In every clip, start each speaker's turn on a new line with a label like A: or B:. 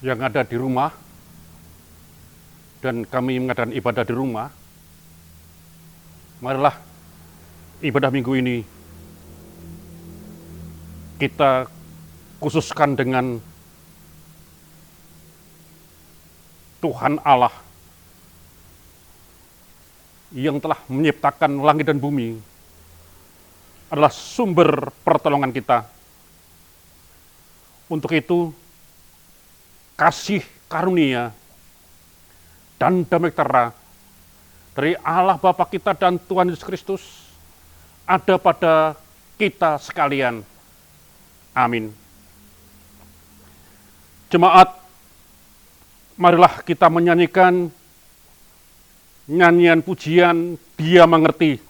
A: yang ada di rumah dan kami mengadakan ibadah di rumah, marilah ibadah minggu ini kita khususkan dengan Tuhan Allah yang telah menciptakan langit dan bumi, adalah sumber pertolongan kita. Untuk itu, kasih karunia dan damai sejahtera dari Allah Bapa kita dan Tuhan Yesus Kristus ada pada kita sekalian. Amin. Jemaat, marilah kita menyanyikan nyanyian pujian Dia Mengerti.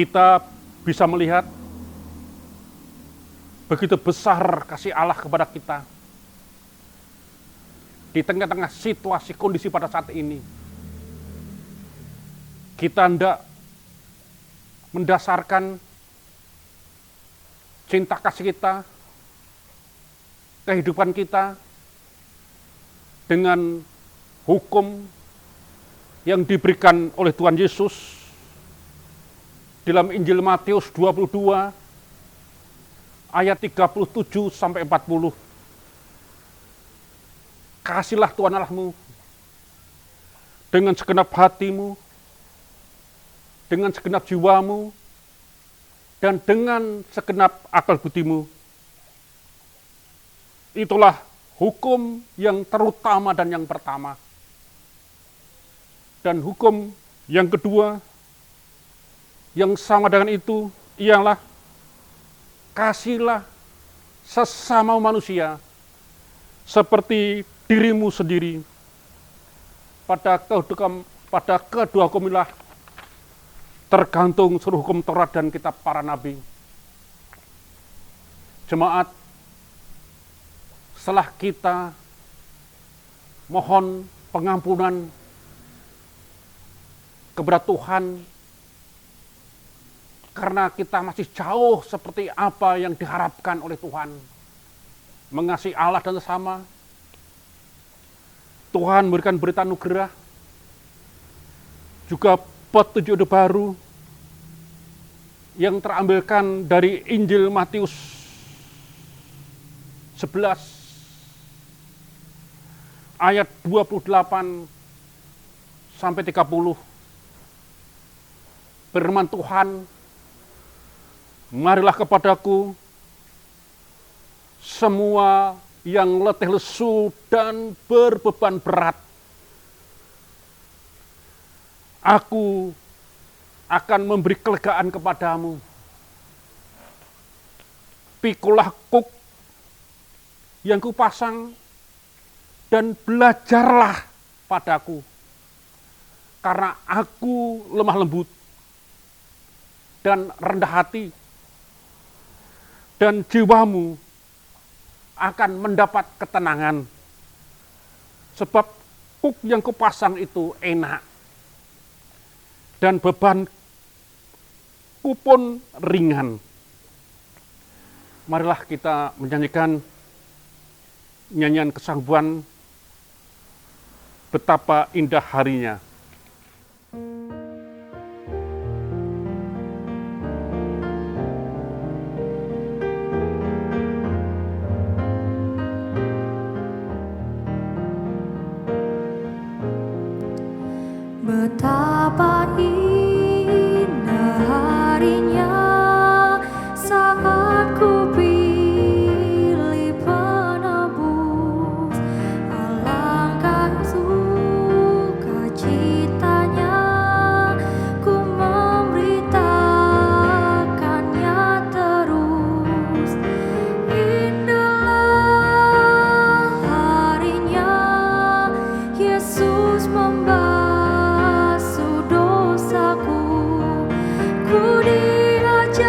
A: Kita bisa melihat begitu besar kasih Allah kepada kita di tengah-tengah situasi kondisi pada saat ini. Kita hendak mendasarkan cinta kasih kita, kehidupan kita dengan hukum yang diberikan oleh Tuhan Yesus dalam Injil Matius 22 ayat 37 sampai 40. Kasihlah Tuhan Allahmu dengan segenap hatimu, dengan segenap jiwamu, dan dengan segenap akal budimu. Itulah hukum yang terutama dan yang pertama. Dan hukum yang kedua yang sama dengan itu ialah kasihlah sesama manusia seperti dirimu sendiri. Pada kedua hukumilah tergantung seluruh hukum Taurat dan kitab para nabi. Jemaat, setelah kita mohon pengampunan kepada Tuhan karena kita masih jauh seperti apa yang diharapkan oleh Tuhan, mengasihi Allah dan sesama, Tuhan memberikan berita anugerah, juga petunjuk ide baru yang terambilkan dari Injil Matius 11 ayat 28 sampai 30. Firman Tuhan, marilah kepadaku semua yang letih lesu dan berbeban berat. Aku akan memberi kelegaan kepadamu. Pikulah kuk yang kupasang dan belajarlah padaku, karena aku lemah lembut dan rendah hati, dan jiwamu akan mendapat ketenangan. Sebab kuk yang kupasang itu enak, dan bebanku pun ringan. Marilah kita menyanyikan nyanyian kesanggupan Betapa Indah Harinya.
B: Betapa indah harinya saat ku pilih penebus. Alangkah sukacitanya ku memberitakannya terus. Indahlah harinya Yesus membasuh dosaku. Ku diajari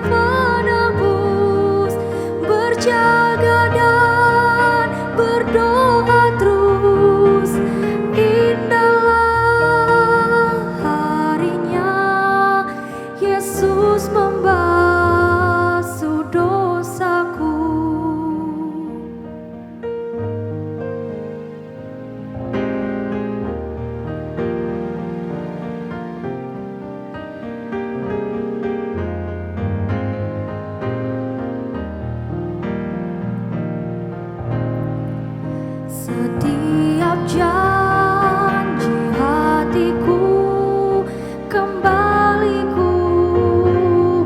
B: penebus, berjaga dan berdoa terus. Indahlah harinya Yesus membasuh dosaku. Setiap janji hatiku kembali ku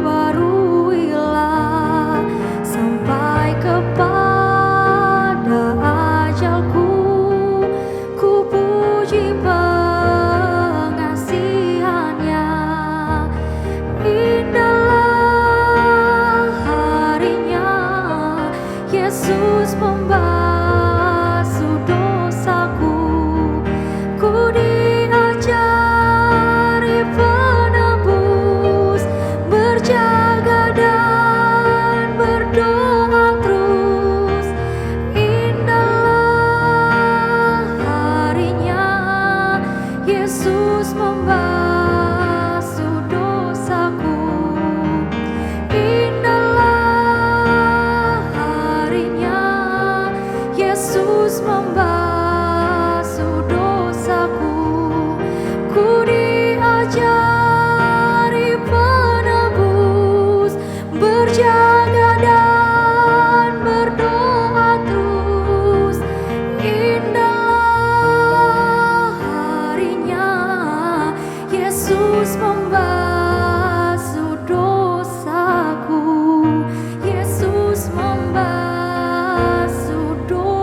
B: baruilah sampai kepada ajalku. Ku puji pengasihannya. Indahlah harinya Yesus membasuh dosaku. Ku diajari penebus, berjaga dan berdoa terus. Indahlah harinya Yesus membasuh dosaku. Indahlah harinya Yesus membasuh dosaku. Ku diajari penebus, berjaga dan berdoa terus. Indahlah harinya Yesus membasuh dosaku. Yesus membasuh dosaku.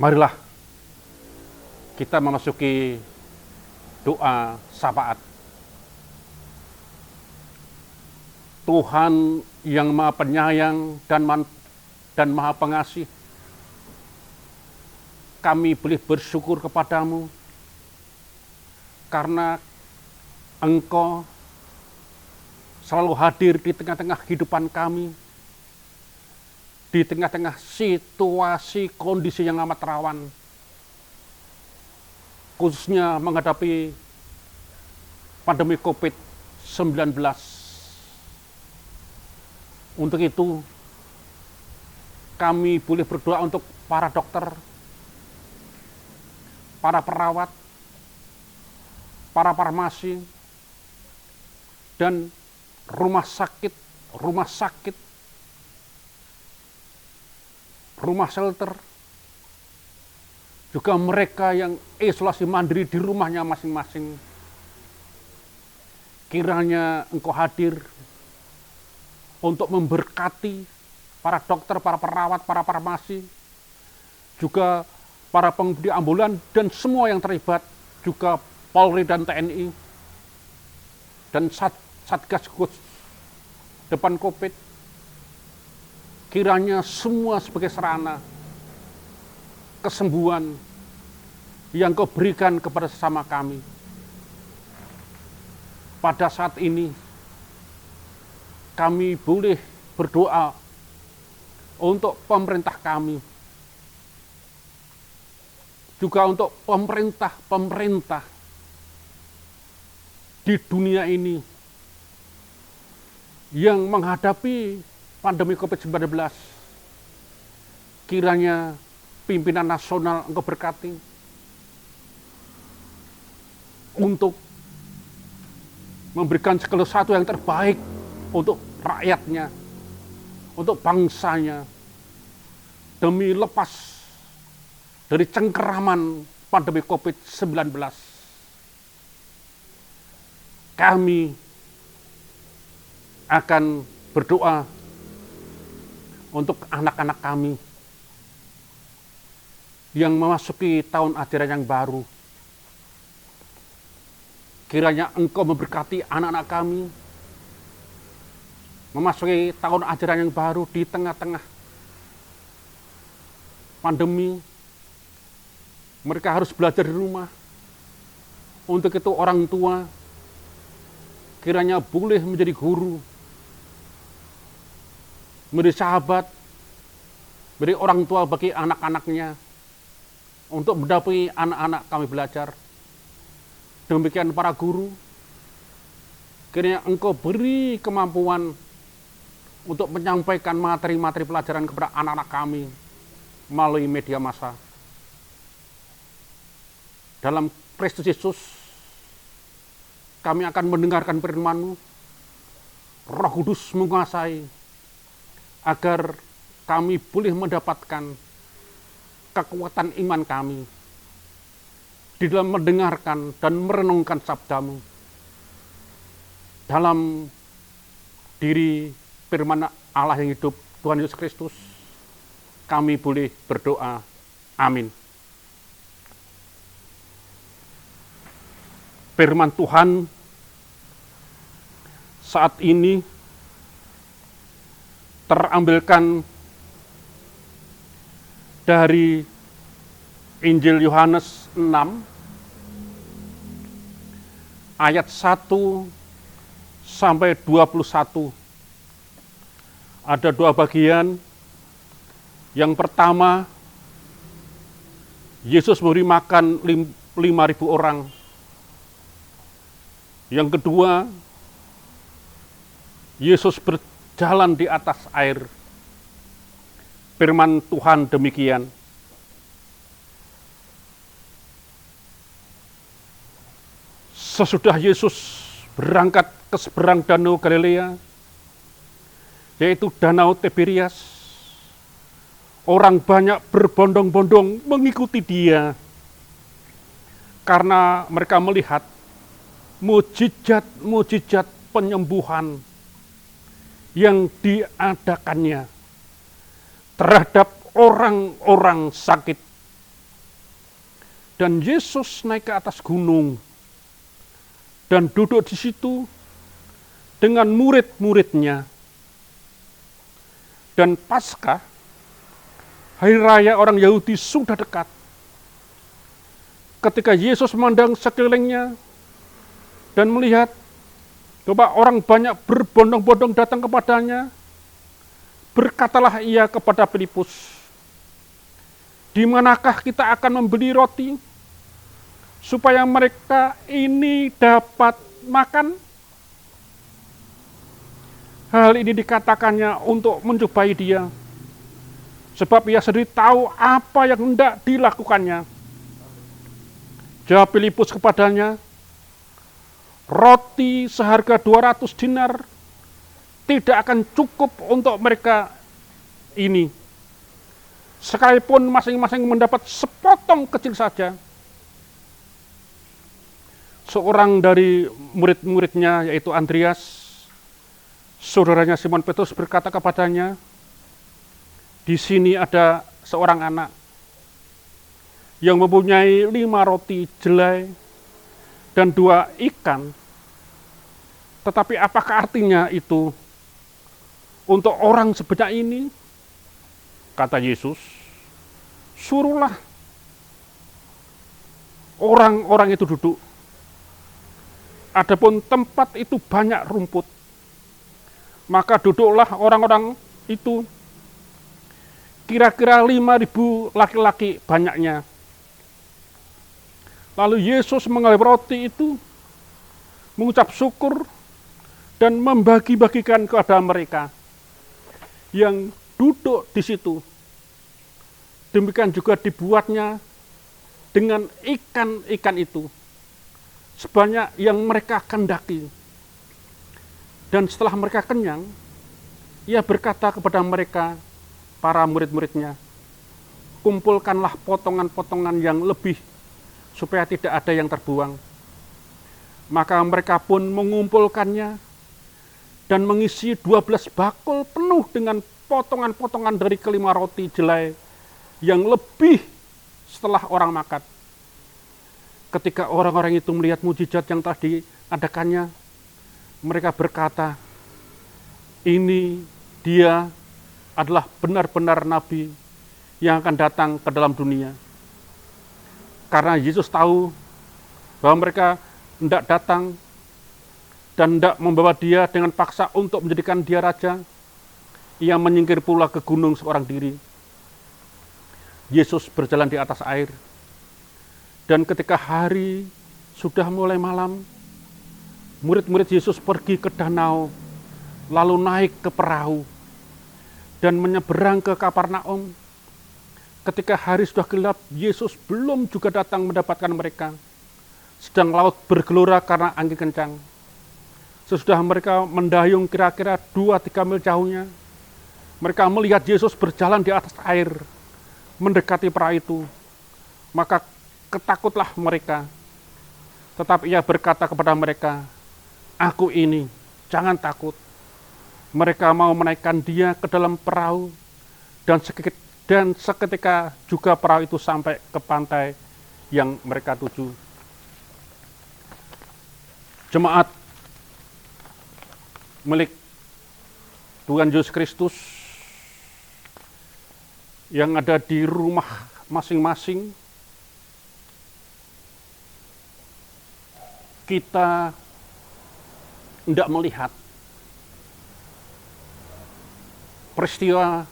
A: Marilah kita memasuki doa syafaat. Tuhan yang Maha Penyayang dan Maha Pengasih, kami boleh bersyukur kepadamu karena Engkau selalu hadir di tengah-tengah kehidupan kami, di tengah-tengah situasi kondisi yang amat rawan, khususnya menghadapi pandemi COVID-19. Untuk itu, kami boleh berdoa untuk para dokter, para perawat, para farmasi, dan rumah sakit, rumah shelter, juga mereka yang isolasi mandiri di rumahnya masing-masing. Kiranya Engkau hadir untuk memberkati para dokter, para perawat, para farmasi, juga para pengemudi ambulan dan semua yang terlibat, juga Polri dan TNI, dan Satgas depan COVID. Kiranya semua sebagai sarana kesembuhan yang Kau berikan kepada sesama kami. Pada saat ini, kami boleh berdoa untuk pemerintah kami, juga untuk pemerintah di dunia ini yang menghadapi pandemi COVID-19. Kiranya pimpinan nasional Engkau berkati untuk memberikan segala sesuatu yang terbaik untuk rakyatnya, untuk bangsanya, demi lepas dari cengkeraman pandemi COVID-19. Kami akan berdoa untuk anak-anak kami yang memasuki tahun ajaran yang baru. Kiranya Engkau memberkati anak-anak kami memasuki tahun ajaran yang baru di tengah-tengah pandemi. Mereka harus belajar di rumah. Untuk itu orang tua kiranya boleh menjadi guru, menjadi sahabat, menjadi orang tua bagi anak-anaknya, untuk mendampingi anak-anak kami belajar. Demikian para guru, kiranya Engkau beri kemampuan untuk menyampaikan materi-materi pelajaran kepada anak-anak kami melalui media massa. Dalam Kristus Yesus, kami akan mendengarkan firman-Mu, Roh Kudus menguasai, agar kami boleh mendapatkan kekuatan iman kami di dalam mendengarkan dan merenungkan sabda-Mu. Dalam diri firman Allah yang hidup, Tuhan Yesus Kristus, kami boleh berdoa. Amin. Firman Tuhan saat ini terambilkan dari Injil Yohanes 6 ayat 1 sampai 21. Ada dua bagian. Yang pertama, Yesus memberi makan 5.000 orang. Yang kedua, Yesus berjalan di atas air. Firman Tuhan demikian. Sesudah Yesus berangkat ke seberang danau Galilea, yaitu danau Tiberias, orang banyak berbondong-bondong mengikuti Dia karena mereka melihat mujizat-mujizat penyembuhan yang diadakannya terhadap orang-orang sakit. Dan Yesus naik ke atas gunung dan duduk di situ dengan murid-muridnya. Dan Paskah, hari raya orang Yahudi sudah dekat. Ketika Yesus memandang sekelilingnya dan melihat bahwa orang banyak berbondong-bondong datang kepadanya, berkatalah ia kepada Filipus, "Di manakah kita akan membeli roti supaya mereka ini dapat makan?" Hal ini dikatakannya untuk mencobai dia, sebab ia sendiri tahu apa yang hendak dilakukannya. Jawab Filipus kepadanya, "Roti seharga 200 dinar tidak akan cukup untuk mereka ini, sekalipun masing-masing mendapat sepotong kecil saja." Seorang dari murid-muridnya, yaitu Andreas, saudaranya Simon Petrus, berkata kepadanya, "Di sini ada seorang anak yang mempunyai 5 roti jelai dan 2 ikan. Tetapi apakah artinya itu untuk orang sebanyak ini?" Kata Yesus, "Suruhlah orang-orang itu duduk. Adapun tempat itu banyak rumput, maka duduklah orang-orang itu, kira-kira 5.000 laki-laki banyaknya." Lalu Yesus mengambil roti itu, mengucap syukur, dan membagi-bagikan kepada mereka yang duduk di situ. Demikian juga dibuatnya dengan ikan-ikan itu, sebanyak yang mereka kehendaki. Dan setelah mereka kenyang, ia berkata kepada mereka, para murid-muridnya, "Kumpulkanlah potongan-potongan yang lebih, supaya tidak ada yang terbuang." Maka mereka pun mengumpulkannya dan mengisi 12 bakul penuh dengan potongan-potongan dari kelima roti jelai yang lebih setelah orang makan. Ketika orang-orang itu melihat mujizat yang telah diadakannya, mereka berkata, "Ini dia adalah benar-benar nabi yang akan datang ke dalam dunia." Karena Yesus tahu bahwa mereka hendak datang dan hendak membawa dia dengan paksa untuk menjadikan dia raja, ia menyingkir pula ke gunung seorang diri. Yesus berjalan di atas air, dan ketika hari sudah mulai malam, murid-murid Yesus pergi ke danau, lalu naik ke perahu, dan menyeberang ke Kapernaum. Ketika hari sudah gelap, Yesus belum juga datang mendapatkan mereka. Sedang laut bergelora karena angin kencang. Sesudah mereka mendayung kira-kira 2-3 mil jauhnya, mereka melihat Yesus berjalan di atas air, mendekati perahu itu. Maka ketakutlah mereka. Tetapi ia berkata kepada mereka, "Aku ini, jangan takut." Mereka mau menaikkan dia ke dalam perahu, dan seketika juga perahu itu sampai ke pantai yang mereka tuju. Jemaat milik Tuhan Yesus Kristus yang ada di rumah masing-masing, kita tidak melihat peristiwa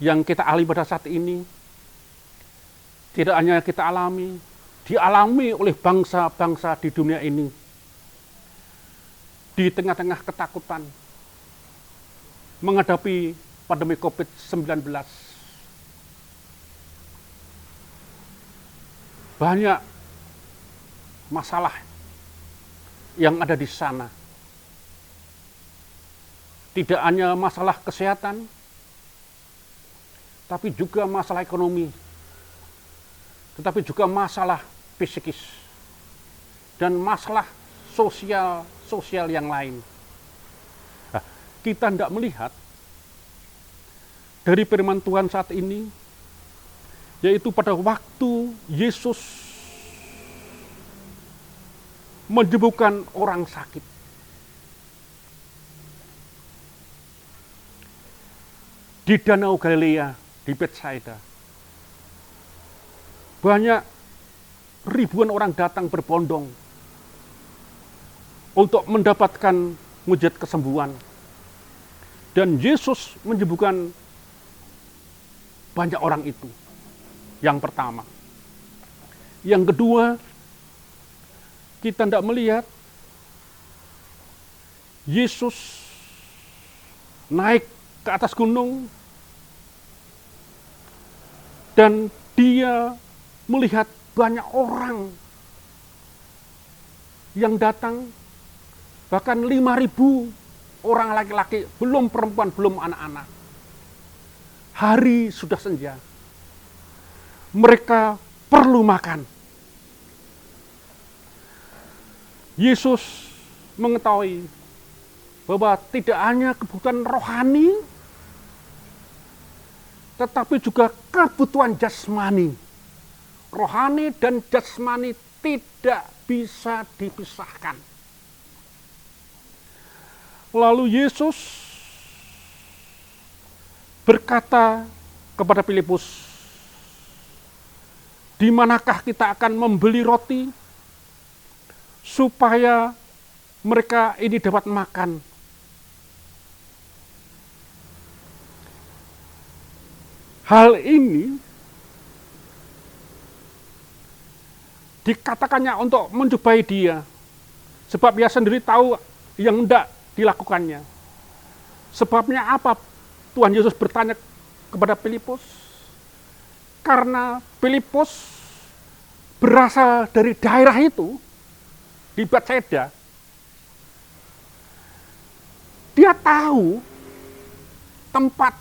A: yang kita alami pada saat ini. Tidak hanya kita alami, dialami oleh bangsa-bangsa di dunia ini. Di tengah-tengah ketakutan menghadapi pandemi COVID-19, banyak masalah yang ada di sana. Tidak hanya masalah kesehatan, tapi juga masalah ekonomi, tetapi juga masalah psikis, dan masalah sosial yang lain. Nah, kita tidak melihat dari firman Tuhan saat ini yaitu pada waktu Yesus menyembuhkan orang sakit. Di Danau Galilea, di Betsaida, banyak ribuan orang datang berbondong untuk mendapatkan mujizat kesembuhan. Dan Yesus menyembuhkan banyak orang itu. Yang pertama. Yang kedua, kita tidak melihat Yesus naik ke atas gunung dan dia melihat banyak orang yang datang, bahkan 5.000 orang laki-laki, belum perempuan, belum anak-anak. Hari sudah senja. Mereka perlu makan. Yesus mengetahui bahwa tidak hanya kebutuhan rohani, tetapi juga kebutuhan jasmani. Rohani dan jasmani tidak bisa dipisahkan. Lalu Yesus berkata kepada Filipus, di manakah kita akan membeli roti supaya mereka ini dapat makan? Hal ini dikatakannya untuk mencobai dia, sebab dia sendiri tahu yang tidak dilakukannya. Sebabnya apa? Tuhan Yesus bertanya kepada Filipus, karena Filipus berasal dari daerah itu, di Betsaida. Dia tahu tempat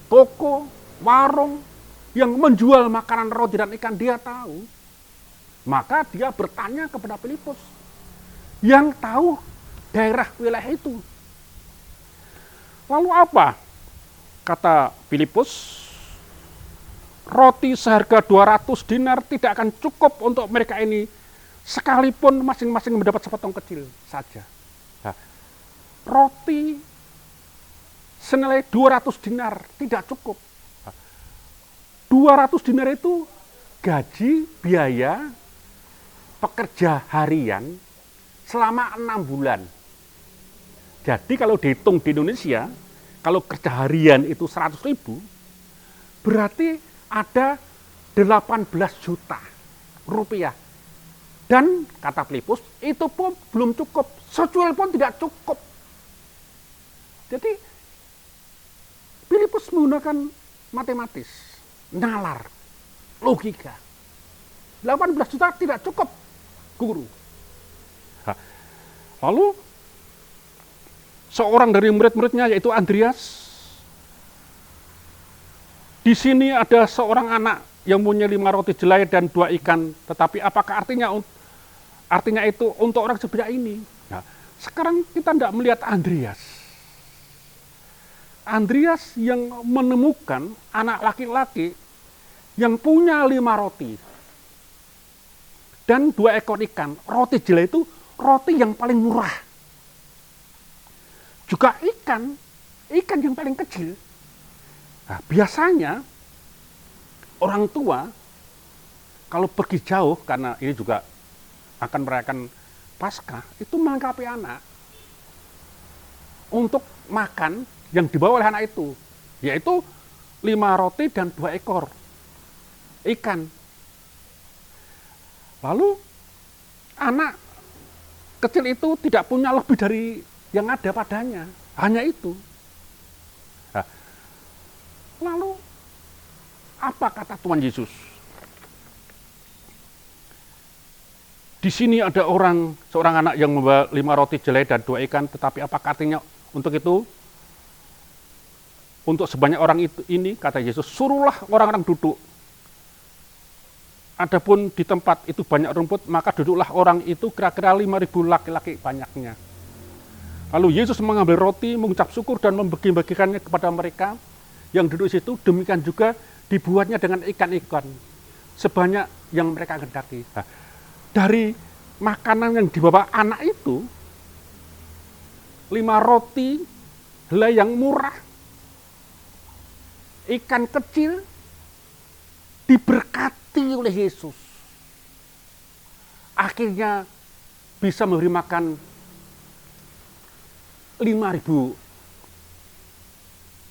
A: toko, warung yang menjual makanan roti dan ikan, dia tahu. Maka dia bertanya kepada Filipus yang tahu daerah wilayah itu. Lalu apa? Kata Filipus, roti seharga 200 dinar tidak akan cukup untuk mereka ini, sekalipun masing-masing mendapat sepotong kecil saja. Nah, roti senilai 200 dinar tidak cukup. 200 dinar itu gaji biaya pekerja harian selama 6 bulan. Jadi kalau dihitung di Indonesia, kalau kerja harian itu 100.000, berarti ada 18 juta rupiah. Dan kata Filipus, itu pun belum cukup. Secuil pun tidak cukup. Jadi Filipus menggunakan matematis, nalar, logika. 18 juta tidak cukup, guru. Nah, lalu seorang dari murid-muridnya, yaitu Andreas, di sini ada seorang anak yang punya 5 roti jelai dan 2 ikan. Tetapi apakah artinya itu untuk orang sebanyak ini? Nah, sekarang kita tidak melihat Andreas. Andreas yang menemukan anak laki-laki yang punya 5 roti dan 2 ekor ikan. Roti jelai itu roti yang paling murah. Juga ikan yang paling kecil. Nah, biasanya orang tua kalau pergi jauh, karena ini juga akan merayakan Paskah, itu melengkapi anak untuk makan yang dibawa oleh anak itu, yaitu 5 roti dan 2 ekor ikan. Lalu anak kecil itu tidak punya lebih dari yang ada padanya, hanya itu. Nah, lalu apa kata Tuhan Yesus? Di sini ada seorang anak yang membawa 5 roti jelai dan 2 ikan, tetapi apa artinya untuk itu? Untuk sebanyak orang ini, kata Yesus, suruhlah orang-orang duduk. Adapun di tempat itu banyak rumput, maka duduklah orang itu kira-kira 5.000 laki-laki banyaknya. Lalu Yesus mengambil roti, mengucap syukur dan membagi-bagikannya kepada mereka yang duduk di situ. Demikian juga dibuatnya dengan ikan-ikan sebanyak yang mereka kehendaki. Nah, dari makanan yang dibawa anak itu, 5 roti, helai yang murah, ikan kecil, diberkati oleh Yesus. Akhirnya bisa memberi makan 5.000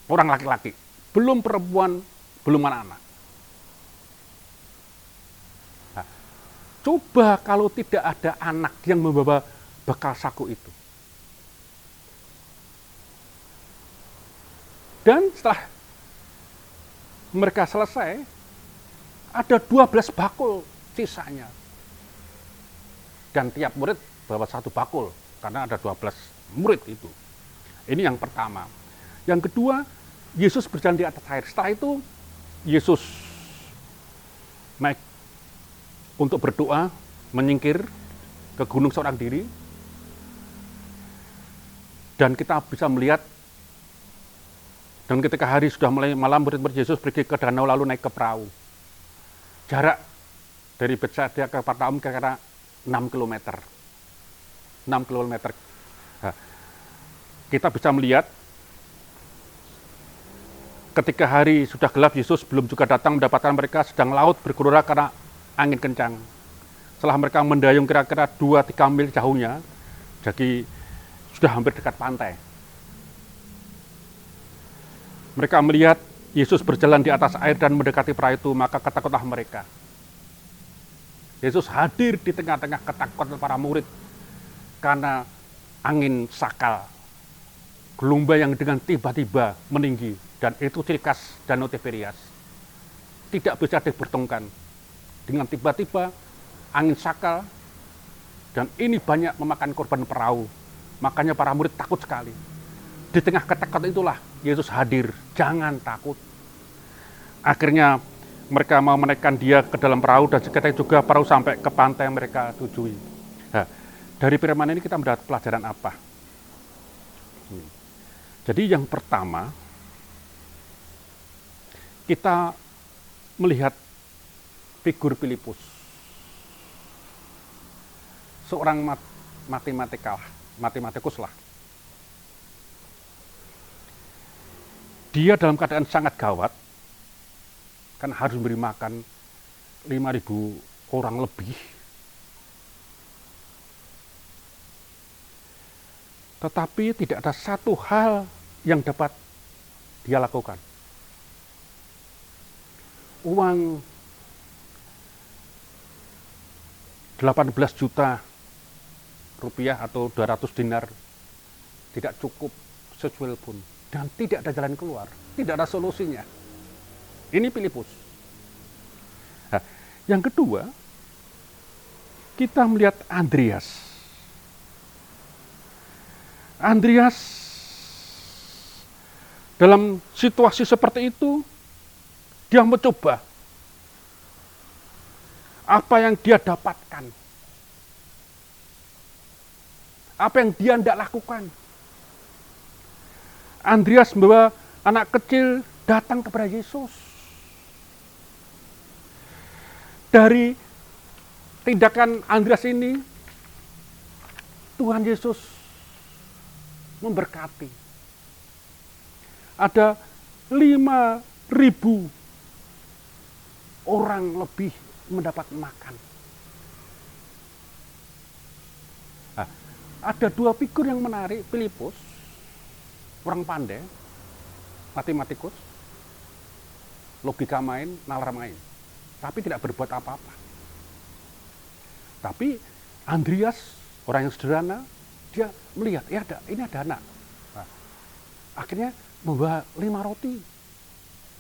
A: orang laki-laki, belum perempuan, belum anak-anak. Nah, coba kalau tidak ada anak yang membawa bekal saku itu. Dan setelah mereka selesai, ada 12 bakul sisanya. Dan tiap murid bawa 1 bakul, karena ada 12 murid itu. Ini yang pertama. Yang kedua, Yesus berjalan di atas air. Setelah itu, Yesus naik untuk berdoa, menyingkir ke gunung seorang diri. Dan kita bisa melihat, dan ketika hari sudah mulai malam, murid-murid Yesus pergi ke danau lalu naik ke perahu. Jarak dari Betsaida ke Kapernaum kira-kira 6 km. 6 km. Nah, kita bisa melihat ketika hari sudah gelap, Yesus belum juga datang mendapatkan mereka sedang laut bergelora karena angin kencang. Setelah mereka mendayung kira-kira 2-3 mil jauhnya, jadi sudah hampir dekat pantai. Mereka melihat Yesus berjalan di atas air dan mendekati perahu itu, maka ketakutlah mereka. Yesus hadir di tengah-tengah ketakutan para murid karena angin sakal, gelombang yang dengan tiba-tiba meninggi, dan itu ciri khas Danau Tiberias. Tidak bisa diperhitungkan. Dengan tiba-tiba angin sakal, dan ini banyak memakan korban perahu. Makanya para murid takut sekali. Di tengah ketakutan itulah Yesus hadir. Jangan takut. Akhirnya mereka mau menaikkan dia ke dalam perahu, dan seketika juga perahu sampai ke pantai yang mereka tujui. Nah, dari firman ini kita mendapat pelajaran apa? Jadi yang pertama, kita melihat figur Filipus, seorang matematikus lah. Dia dalam keadaan sangat gawat, kan harus memberi makan 5.000 orang lebih. Tetapi tidak ada satu hal yang dapat dia lakukan. Uang 18 juta rupiah atau 200 dinar tidak cukup sesuai pun. Dan tidak ada jalan keluar, tidak ada solusinya. Ini Filipus. Nah, yang kedua, kita melihat Andreas. Andreas dalam situasi seperti itu, dia mencoba apa yang dia dapatkan, apa yang dia tidak lakukan. Andreas membawa anak kecil datang kepada Yesus. Dari tindakan Andreas ini, Tuhan Yesus memberkati. Ada 5.000 orang lebih mendapat makan. Nah, ada 2 figur yang menarik. Filipus, orang pandai, matematikus, logika main, nalar main, tapi tidak berbuat apa-apa. Tapi Andreas, orang yang sederhana, dia melihat, ya ini ada anak. Nah, akhirnya membawa 5 roti,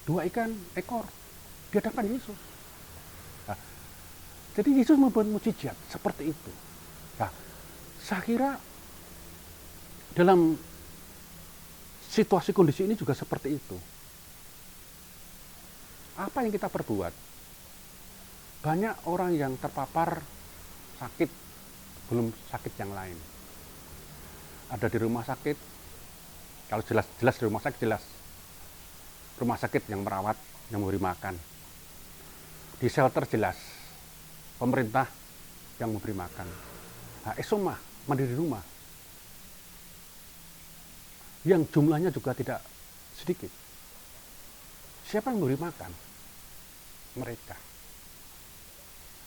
A: 2 ikan ekor, di hadapan Yesus. Nah, jadi Yesus membuat mukjizat seperti itu. Nah, saya kira dalam situasi kondisi ini juga seperti itu. Apa yang kita perbuat? Banyak orang yang terpapar sakit, belum sakit yang lain. Ada di rumah sakit, kalau jelas di rumah sakit jelas. Rumah sakit yang merawat, yang memberi makan. Di shelter jelas, pemerintah yang memberi makan. Nah, Esoma, mandiri rumah, yang jumlahnya juga tidak sedikit. Siapa yang memberi makan? Mereka.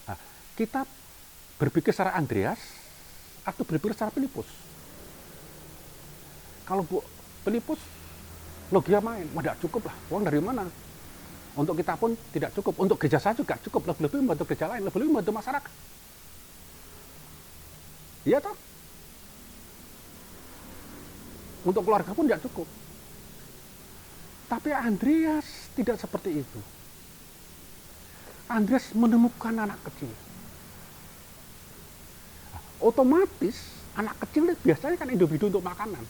A: Nah, kita berpikir secara Andreas atau berpikir secara Filipus? Kalau Filipus, logika main, tidak cukup lah, uang dari mana? Untuk kita pun tidak cukup, untuk gereja saya juga cukup, lebih-lebih membantu gereja lain, lebih-lebih membantu masyarakat. Iya toh? Untuk keluarga pun tidak cukup. Tapi Andreas tidak seperti itu. Andreas menemukan anak kecil. Otomatis anak kecil biasanya kan individu untuk makanan.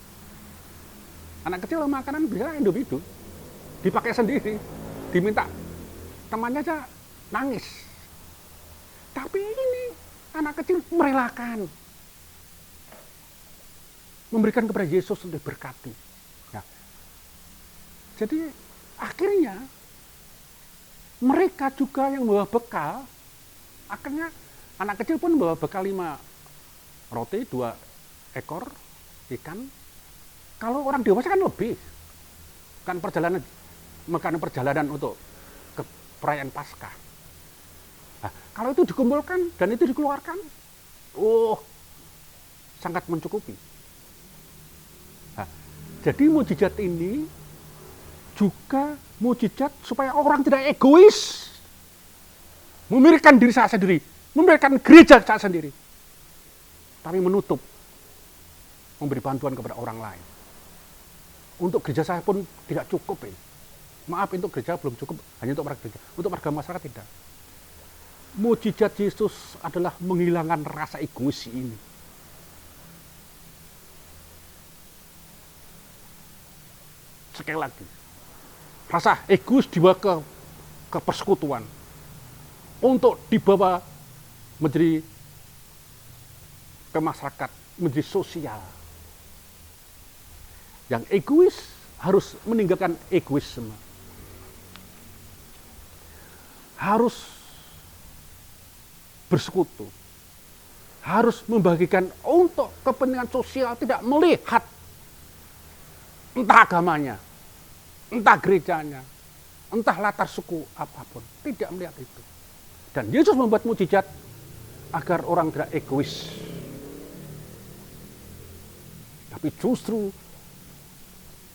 A: Anak kecil makanan biasanya individu. Dipakai sendiri. Diminta temannya aja nangis. Tapi ini anak kecil merelakan. Memberikan kepada Yesus untuk berkati. Nah, jadi akhirnya mereka juga yang membawa bekal. Akhirnya anak kecil pun membawa bekal 5 roti, 2 ekor ikan. Kalau orang dewasa kan lebih. Kan perjalanan untuk ke perayaan Paskah. Nah, kalau itu dikumpulkan dan itu dikeluarkan, sangat mencukupi. Nah, jadi mukjizat ini juga mukjizat supaya orang tidak egois, memikirkan diri saya sendiri, memikirkan gereja saya sendiri, tapi menutup, memberi bantuan kepada orang lain. Untuk gereja saya pun tidak cukup. Maaf, untuk gereja belum cukup, hanya untuk warga gereja. Untuk warga masyarakat tidak. Mukjizat Yesus adalah menghilangkan rasa egois ini. Sekali lagi, rasa egois dibawa ke persekutuan. Untuk dibawa menjadi ke masyarakat, menjadi sosial. Yang egois harus meninggalkan egoisme. Harus bersekutu. Harus membagikan untuk kepentingan sosial, tidak melihat entah agamanya, entah gerejanya, entah latar suku apapun. Tidak melihat itu. Dan Yesus membuat mukjizat agar orang tidak egois. Tapi justru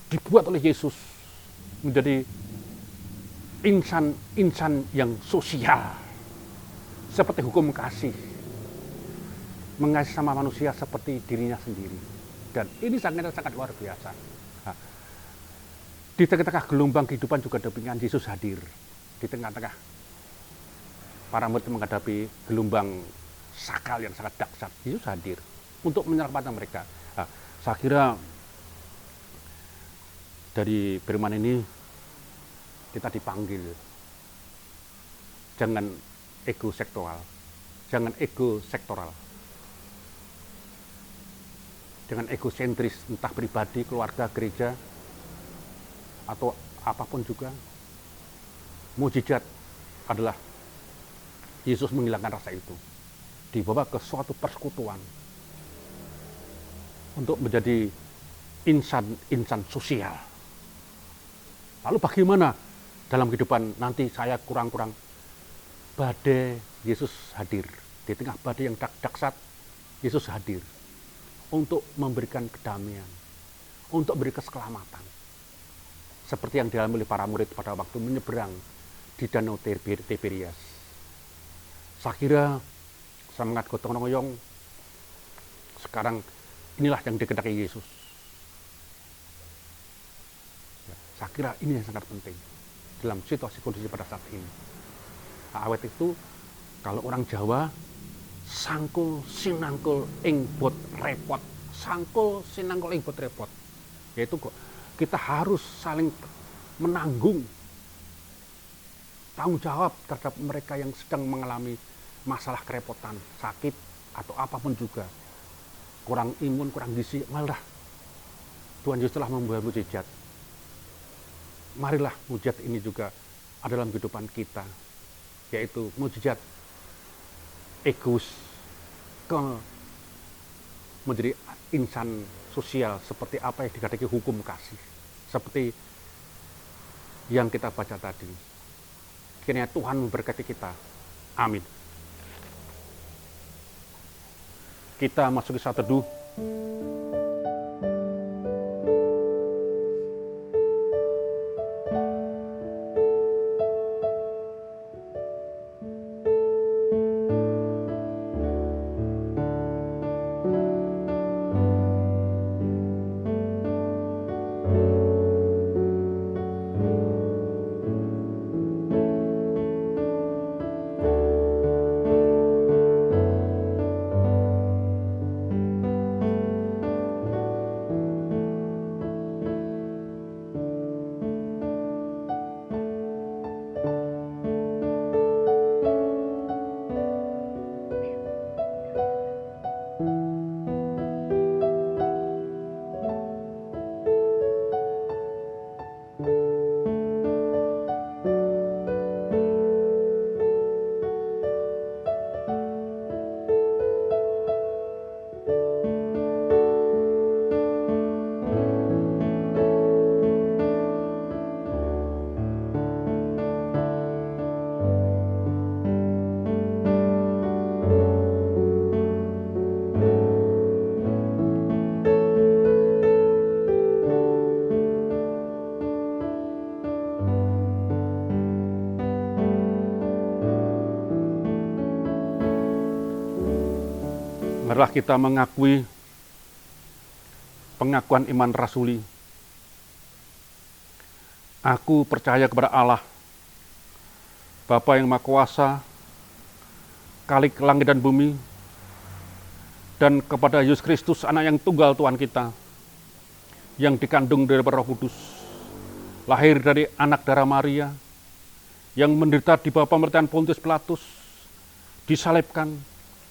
A: dibuat oleh Yesus menjadi insan yang sosial, seperti hukum kasih, mengasihi sama manusia seperti dirinya sendiri. Dan ini sangat luar biasa. Nah, di tengah-tengah gelombang kehidupan juga demikian, Yesus hadir. Di tengah-tengah para murid menghadapi gelombang sakal yang sangat dahsyat, Yesus hadir untuk menyelamatkan mereka. Nah, saya kira dari firman ini kita dipanggil, jangan ego sektoral, jangan ego sektoral, jangan egosentris, entah pribadi, keluarga, gereja, atau apapun juga. Mukjizat adalah Yesus menghilangkan rasa itu, dibawa ke suatu persekutuan untuk menjadi insan sosial. Lalu bagaimana dalam kehidupan nanti saya kurang-kurang? Badai, Yesus hadir. Di tengah badai yang dahsyat, Yesus hadir untuk memberikan kedamaian, untuk memberi keselamatan. Seperti yang dialami oleh para murid pada waktu menyeberang di Danau Tiberias. Saya kira semangat gotong royong sekarang inilah yang dikehendaki Yesus. Saya kira ini yang sangat penting dalam situasi kondisi pada saat ini. Awet itu kalau orang Jawa sangkul sinangkul ing bot repot, sangkul sinangkul ing bot repot. Yaitu kita harus saling menanggung tanggung jawab terhadap mereka yang sedang mengalami masalah kerepotan, sakit atau apapun juga, kurang imun, kurang gizi. Malah Tuhan Yesus telah membuat mukjizat. Marilah mukjizat ini juga ada dalam kehidupan kita, yaitu mujizat egois ke menjadi insan sosial seperti apa yang dikatakan hukum kasih, seperti yang kita baca tadi. Kiranya Tuhan memberkati kita. Amin. Kita masuk ke saat teduh. Marilah kita mengakui pengakuan iman rasuli. Aku percaya kepada Allah, Bapa yang Maha Kuasa, Khalik langit dan bumi, dan kepada Yesus Kristus, anak yang tunggal Tuhan kita, yang dikandung dari Roh Kudus, lahir dari anak darah Maria, yang menderita di bawah pemerintahan Pontius Pilatus, disalibkan,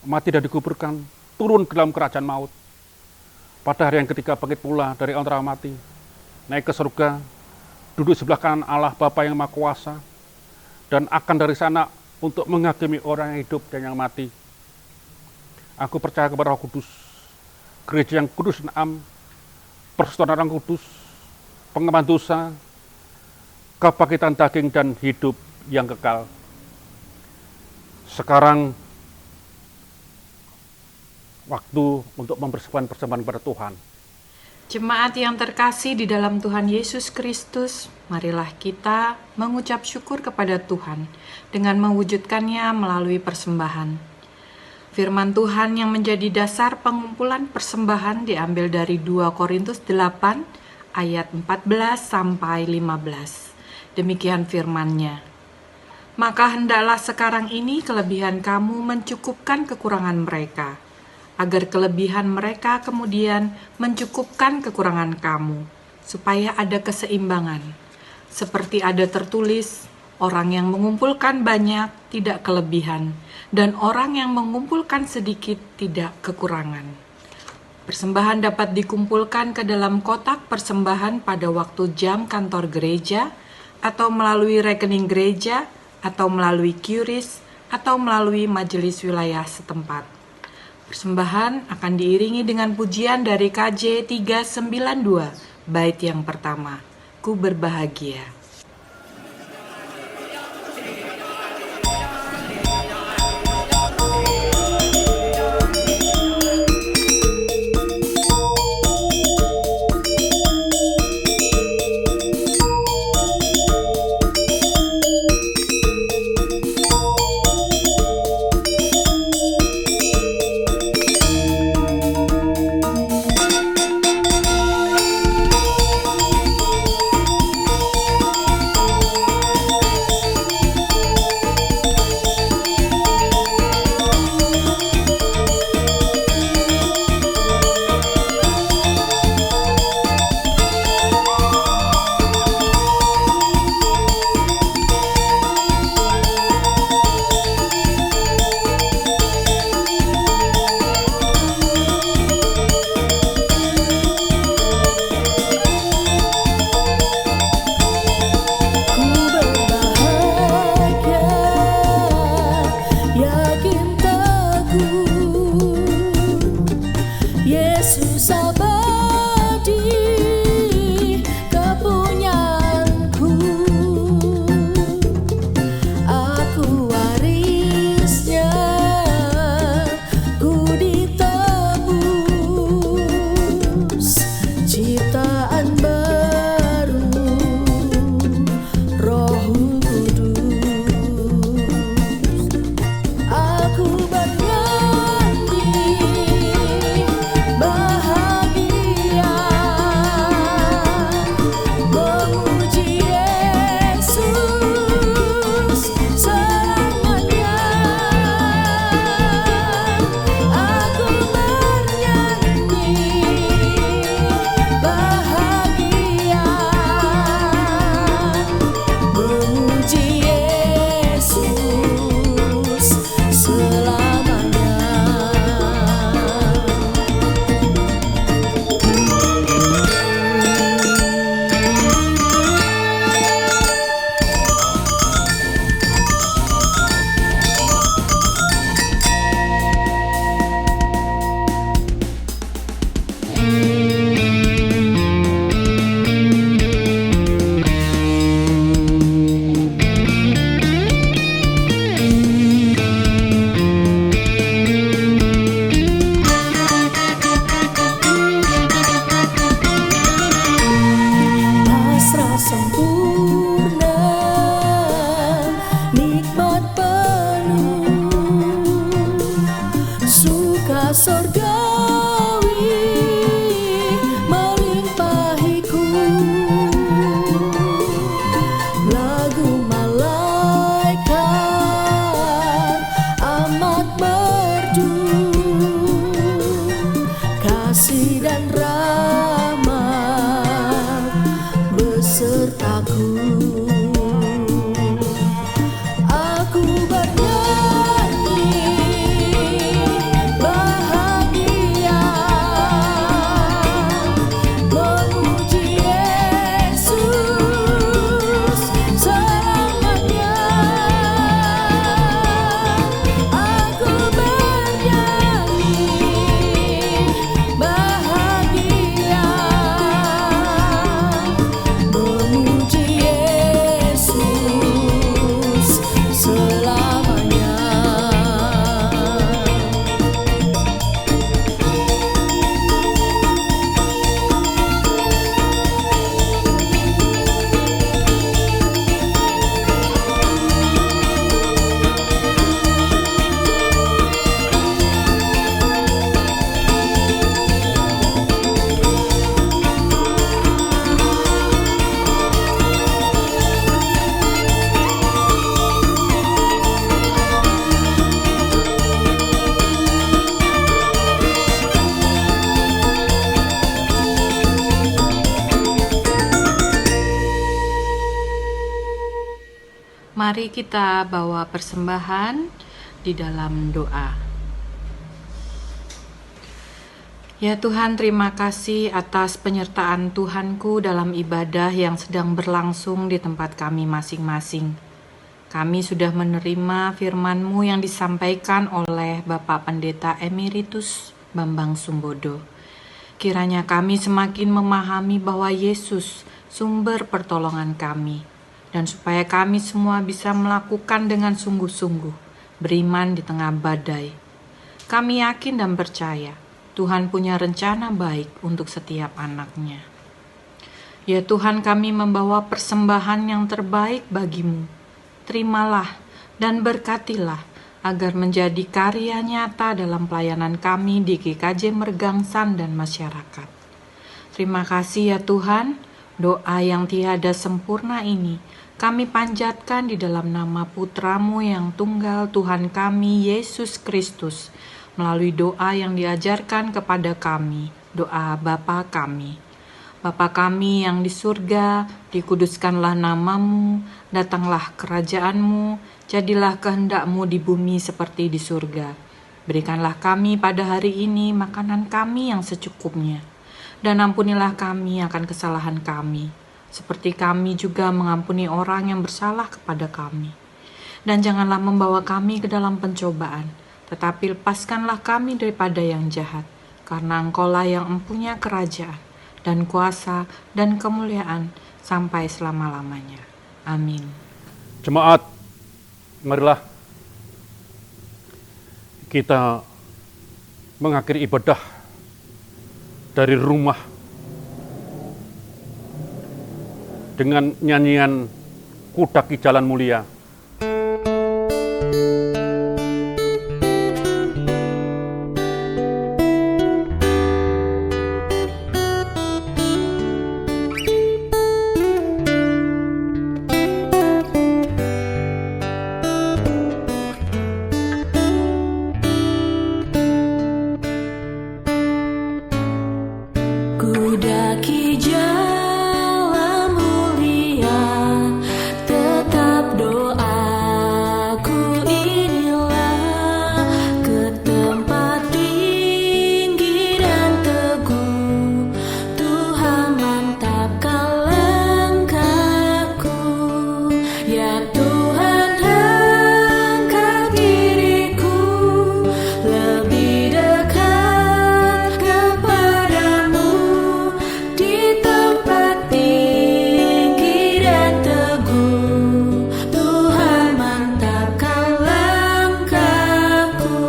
A: mati dan dikuburkan, turun ke dalam kerajaan maut. Pada hari yang ketiga bangkit pula dari antara mati, naik ke surga, duduk sebelah kanan Allah Bapa yang Maha Kuasa, dan akan dari sana untuk menghakimi orang yang hidup dan yang mati. Aku percaya kepada Roh Kudus, gereja yang kudus dan am, persekutuan Orang Kudus, pengakuan dosa, kebangkitan daging dan hidup yang kekal. Sekarang waktu untuk mempersembahkan persembahan kepada Tuhan.
C: Jemaat yang terkasih di dalam Tuhan Yesus Kristus, marilah kita mengucap syukur kepada Tuhan dengan mewujudkannya melalui persembahan. Firman Tuhan yang menjadi dasar pengumpulan persembahan diambil dari 2 Korintus 8 ayat 14 sampai 15. Demikian firman-Nya. Maka hendaklah sekarang ini kelebihan kamu mencukupkan kekurangan mereka, agar kelebihan mereka kemudian mencukupkan kekurangan kamu, supaya ada keseimbangan. Seperti ada tertulis, orang yang mengumpulkan banyak tidak kelebihan, dan orang yang mengumpulkan sedikit tidak kekurangan. Persembahan dapat dikumpulkan ke dalam kotak persembahan pada waktu jam kantor gereja, atau melalui rekening gereja, atau melalui QRIS, atau melalui majelis wilayah setempat. Persembahan akan diiringi dengan pujian dari KJ 392, bait yang pertama, Ku berbahagia.
B: Yesus abadi, kepunyaanku. Aku warisnya, ku ditebus, ciptaan baru, Roh Kudus. Aku bernyanyi bahagia, memuji Yesus selamanya. Aku bernyanyi bahagia, memuji Yesus selamanya. Pasrah sempurna, nikmat penuh, suka sorgawi melimpahiku. Lagu malaikat amat merdu, kasih dan rahmat besertaku. Aku bernyanyi bahagia, memuji Yesus selamanya. Aku bernyanyi bahagia, memuji Yesus selamanya.
C: Mari kita bawa persembahan di dalam doa. Ya Tuhan, terima kasih atas penyertaan Tuhanku dalam ibadah yang sedang berlangsung di tempat kami masing-masing. Kami sudah menerima firman-Mu yang disampaikan oleh Bapak Pendeta Emeritus Bambang Sumbodo. Kiranya kami semakin memahami bahwa Yesus sumber pertolongan kami, dan supaya kami semua bisa melakukan dengan sungguh-sungguh, beriman di tengah badai. Kami yakin dan percaya Tuhan punya rencana baik untuk setiap anak-Nya. Ya Tuhan, kami membawa persembahan yang terbaik bagi-Mu. Terimalah dan berkatilah agar menjadi karya nyata dalam pelayanan kami di GKJ Mergangsan dan masyarakat. Terima kasih ya Tuhan, doa yang tiada sempurna ini kami panjatkan di dalam nama Putra-Mu yang tunggal, Tuhan kami, Yesus Kristus, melalui doa yang diajarkan kepada kami, doa Bapa kami. Bapa kami yang di surga, dikuduskanlah nama-Mu, datanglah kerajaan-Mu, jadilah kehendak-Mu di bumi seperti di surga. Berikanlah kami pada hari ini makanan kami yang secukupnya, dan ampunilah kami akan kesalahan kami, seperti kami juga mengampuni orang yang bersalah kepada kami. Dan janganlah membawa kami ke dalam pencobaan, tetapi lepaskanlah kami daripada yang jahat. karena Engkaulah yang mempunyai kerajaan dan kuasa dan kemuliaan sampai selama-lamanya. Amin.
A: Jemaat, marilah kita mengakhiri ibadah dari rumah dengan nyanyian Kudaki Jalan Mulia.
B: Kudaki jalan mulia, tetap doaku inilah, ke tempat tinggi dan teguh, Tuhan mantapkan langkahku. Ya Tuhan, angkat diriku lebih dekat kepadamu, di tempat tinggi dan teguh, Tuhan mantapkan langkahku.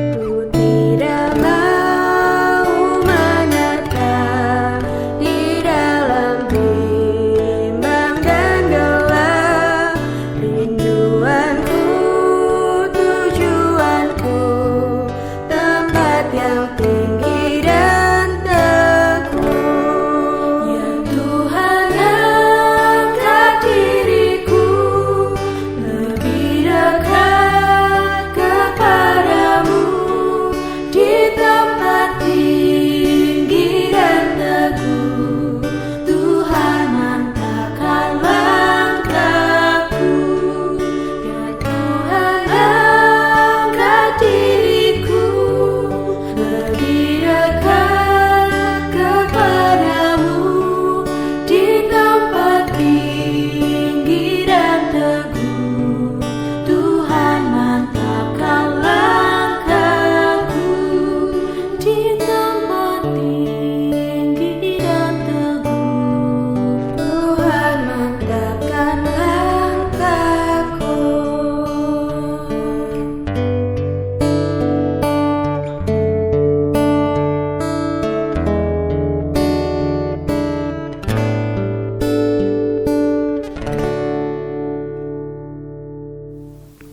B: Ku tidak mau menetap di dalam bimbang dan gelap. Rinduanku, tujuanku, tempat yang tinggi dan teguh. Ya Tuhan, angkat diriku lebih dekat kepadamu, di tempat tinggi dan teguh, Tuhan mantapkan langkahku. Ya Tuhan, angkat diriku lebih dekat kepadamu, di tempat tinggi dan teguh, Tuhan mantapkan langkahku, di tempat tinggi dan teguh, Tuhan mantapkan langkahku.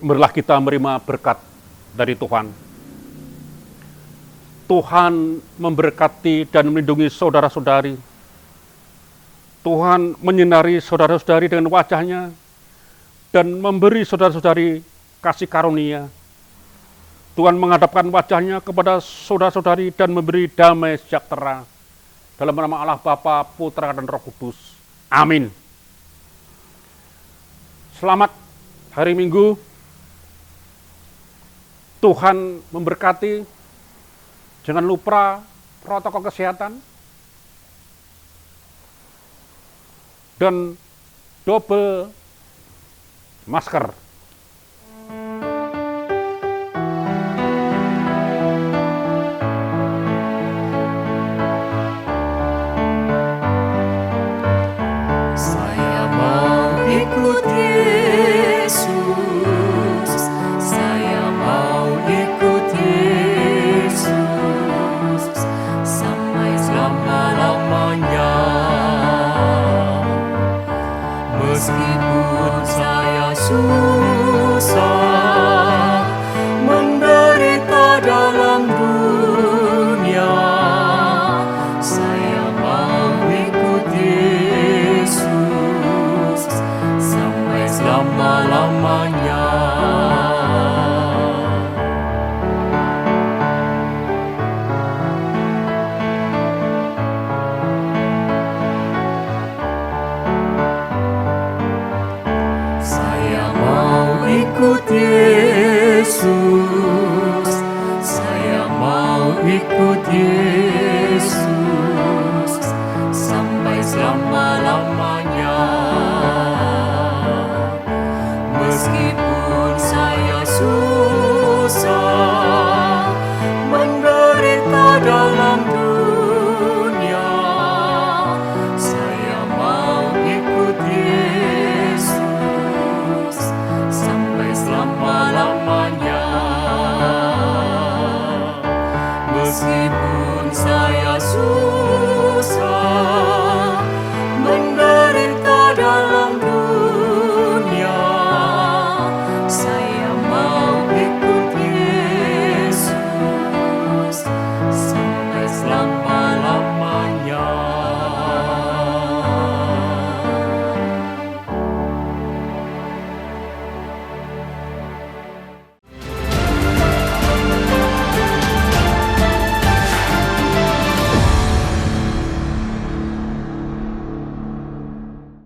A: Marilah kita menerima berkat dari Tuhan. Tuhan memberkati dan melindungi saudara-saudari. Tuhan menyinari saudara-saudari dengan wajah-Nya dan memberi saudara-saudari kasih karunia. Tuhan menghadapkan wajah-Nya kepada saudara-saudari dan memberi damai sejahtera. Dalam nama Allah Bapa, Putra, dan Roh Kudus. Amin. Selamat hari Minggu. Tuhan memberkati. Jangan lupa protokol kesehatan. Dan double masker.
B: Saya mau ikut Yesus, saya mau ikut Yesus sampai selama-lamanya. Meskipun saya susah menderita dalam dunia, saya mau ikut Yesus sampai selama-lamanya. Saya mau ikut ikut Yesus, saya mau ikut Yesus sampai selama-lamanya. Meskipun